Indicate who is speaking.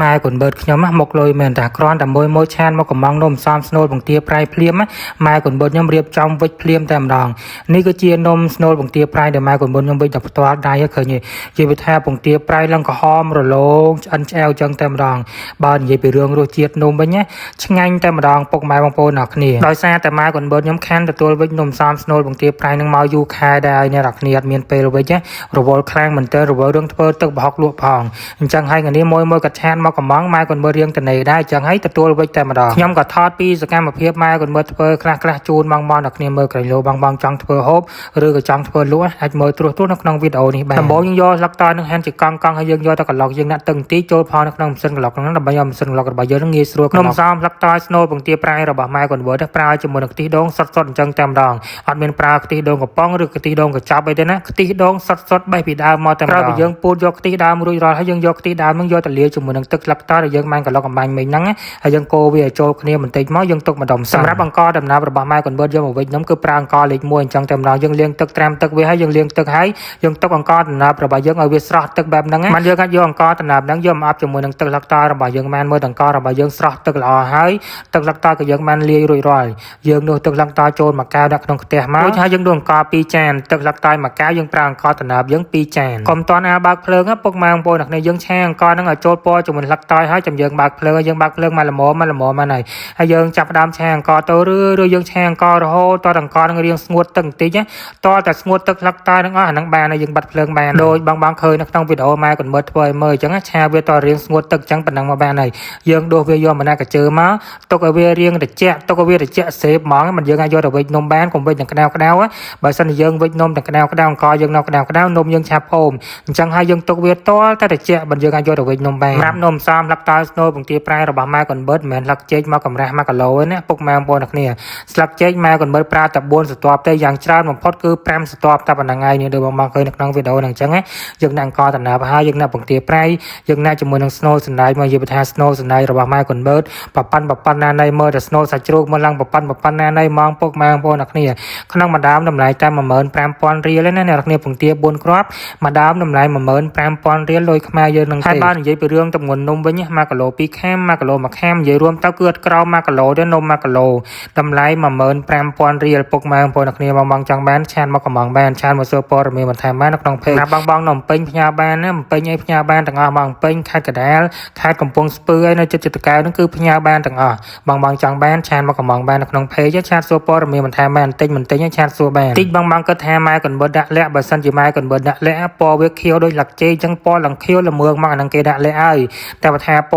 Speaker 1: ម៉ែកូនបឺតខ្ញុំមកលុយមែនតាគ្រាន់តែមួយឆានមកកំងនំសំស្នូលបង្ទាប្រៃភ្លាមម៉ែកូនបឺតខ្ញុំរៀបចំវិចភ្លាមតែម្ដងនេះគឺជានំស្នូលបង្ទាប្រៃដែលម៉ែកូនបឺតខ្ញុំវិចតែផ្ទាល់ដៃឃើញនិយាយពីថាបង្ទាប្រៃឡើងក្រហមរលោងឆ្អិនឆ្អែវចឹងតែម្ដងបើនិយាយពីរឿងរសជាតិនំវិញណាឆ្ងាញ់តែម្ដងពុកម៉ែបងប្អូនអ្នកគ្នាដោយសារតែម៉ែកូនបឺតខ្ញុំខានទទួលវិចនំសំស្នូលបង្ទាប្រៃនឹងមកយូរខែដែរអ្នកនរគ្នាអត់មានពេលវិចរវល់ខ្លាំងមែនទែនរវល់រឿងធ្វើទឹកប្រហុកលក់ផងអញ្ចឹងហើយគ្នាមួយកាត់ឆានមកកំងម៉ែកូនបឺតរៀងតនេដែរអញ្ចឹងហើយទទួលវិចតែម្ដងខ្ញុំក៏ថតពីសកម្មភាពម៉ែកូនបឺតធ្វើខ្លះជូនបងអ្នកគ្នាមើលក្រៃលោបងចង់ធ្វើហូបឬក៏ចង់ធ្វើលក់អាចមើលត្រួសនៅក្នុងវីដេអូនេះបានដំបូងយើងយកស្លឹកតើនឹងហាន់ជាកង់ហើយយើងយកទៅក្លុកយើងដាក់ទឹកបន្តិចចូលផលនៅក្នុងម៉ាស៊ីនក្លុកហ្នឹងដើម្បីឲ្យម៉ាស៊ីនក្លុករបស់យើងងាយស្រួលក្នុងសំស្លឹកតើស្នូលបង្ទាប្រៃរបស់ម៉ែកូនបឺតប្រើជាមួយនឹងខ្ទិះដូងសុទ្ធអញ្ចឹងតែម្ដងអត់មានប្រើខ្ទិះដូងកំប៉ុងឬខ្ទិះដូងកញ្ចប់អីទេណាខ្ទិះដូងសុទ្ធបេះពីដើមមកតែម្ដងក្រោយពីយើងពូតយកខ្ទិះដើមរួចរាល់ហើយយើងយកខ្ទិះដើមហ្នឹងយកទៅលាយជាមួយនឹងទឹកស្លឹកតើដែលយើងបានក្លុកអំបាញ់មិញហ្នឹងហើយយើងកូរវាឲ្យចូលគ្នាបន្តិចមកយើងទុកម្ដុំសម្រាប់អង្ករដំណើបរបស់ម៉ែកូនបឺតយកមកវិចនំគឺប្រើអង្ករលេខ1អញ្ចឹងតែម្ដងយើងលាងទឹកត្រាំទឹកវាហើយយើងលាងទឹកហើយយើងទុកអង្ករដំណើបរបស់យើងឲ្យវាស្រស់ទឹកបែបហ្នឹងបានយើងអាចយកអង្ករដំណើបហ្នឹងយកមកអាប់ជាមួយនឹងទឹកស្លឹកតើរបស់យើងបានមើលអង្កររបស់យើងស្រស់ទឹកល្អហើយទឹកស្លឹកតើក៏យើងបានលាយរួចរាល់យើងនោះទឹកស្លឹកតើចូលមួយកែវដាក់ក្នុងខ្ទះមករួចហើយយើងដួសអង្ករ2ចានទឹកស្លឹកតើមួយកែវយើងប្រើអង្ករដំណើបយើង2ចានកុំតន់បើកភ្លើងពុកម៉ែបងប្អូនអ្នកនេះយើងឆាអង្ករហ្នឹងឲ្យចូលពណ៌ជាមួយស្លឹកតើហើយចាំយើងបើកភ្លើងហើយយើងបើកភ្លើងមកល្មមបានហើយយើងចាប់ផ្ដើមឆាអង្ករទៅឬយើងឆាអង្កររហូតតអង្ករនឹងរៀងស្ងួតទឹកបន្តិចតតែស្ងួតទឹកស្លឹកតើនឹងអស់អាហ្នឹងបានហើយយើងបាត់ភ្លើងបានដោយបងឃើញនៅក្នុងវីដេអូម៉ែកូនបឺតធ្វើឲ្យមើលអញ្ចឹងឆាវាតរៀងស្ងួតទឹកអញ្ចឹងប៉ុណ្ណឹងមកបានហើយយើងដួសវាយកម្នាក់កញ្ជើមកទុកឲ្យវារៀងត្រជាក់ទុកឲ្យវាត្រជាក់សេបហ្មងមិនយើងអាចយកទៅវិចនំបានកុំវិចទាំងក្តៅបើសិនជាយើងវិចនំទាំងក្តៅអង្ករយើងនៅក្តៅនំយើងឆាប់ផូមអញ្ចឹងហើយយើងទុកវាតតែត្រជាក់បើយើងអាចយកទៅវិចនំបានសម្រាប់នំសំស្លឹកតើស្នូលបង្ទាប្រៃរបស់ម៉ែកូនបឺតមិនមែនស្លឹកចេកមកកម្រាស់1គីឡូទេណាពុកម៉ែបងប្អូនអ្នកគ្នាស្លឹកចេកម៉ែកូនបឺតប្រើតែ4ស្រទាប់ទេយ៉ាងច្រើនបំផុតគឺ5ស្រទាប់តែប៉ុណ្ណឹងហើយនេះដូចបងឃើញនៅក្នុងវីដេអូហ្នឹងអញ្ចឹងយើងដាក់អង្ករដំណើបហើយយើងដាក់បង្ទាប្រៃយើងដាក់ជាមួយនឹងស្នូលសណ្ដែកមកនិយាយថាស្នូលសណ្ដែករបស់ម៉ែកូនបឺតប៉ប៉ាន់ណាណៃមើលតែស្នូលសាច់ជ្រូកមកឡើងប៉ប៉ាន់ណាណៃមកពុកម៉ែបងប្អូនអ្នកគ្នាក្នុងមួយដើមតម្លៃតែ15000រៀលទេណាអ្នកគ្នាបង្ទា4គ្រាប់មួយដើមតម្លៃ15000រៀលលុយខ្មែរយើងនឹងទេហើយបើនិយាយពីរឿងទម្ងន់នំវិញ1គីឡូ2ខាំ1គីឡូ1ខាំនិយាយរួមទៅគឺអត់ក្រោម1គីឡូទេនំ1គីឡូតម្លៃ15000រៀលពុកម៉ែបងប្អូនអ្នកគ្នាបងចង់បានឆានមកកំងបានឆានមកសួរព័ត៌មានបន្ថែមបាននៅក្នុងពេកណាបងនៅពេញផ្ញើបានណាពេញអីផ្ញើបានទាំងអស់បងពេញខេត្តកណ្ដាលខេត្តកំពង់ស្ពឺហើយនៅចិត្តកែវហ្នឹងគឺផ្ញើបានទាំងអស់បងចង់បានឆានមកកំងបាននៅក្នុងពេកឆាតសួរព័ត៌មានបន្ថែមបានបន្តិចឆាតសួរបានតិចបងគិតថាម៉ែកូនបឺតដាក់លាក់បើសិនជាម៉ែកូនបឺតដាក់លាក់ពណ៌វាខៀវដូចលាក់ចេកអញ្ចឹងពណ៌ឡើងខៀវល្មើងមកអាហ្នឹងគេដាក់លាក់ហើយតែបើថា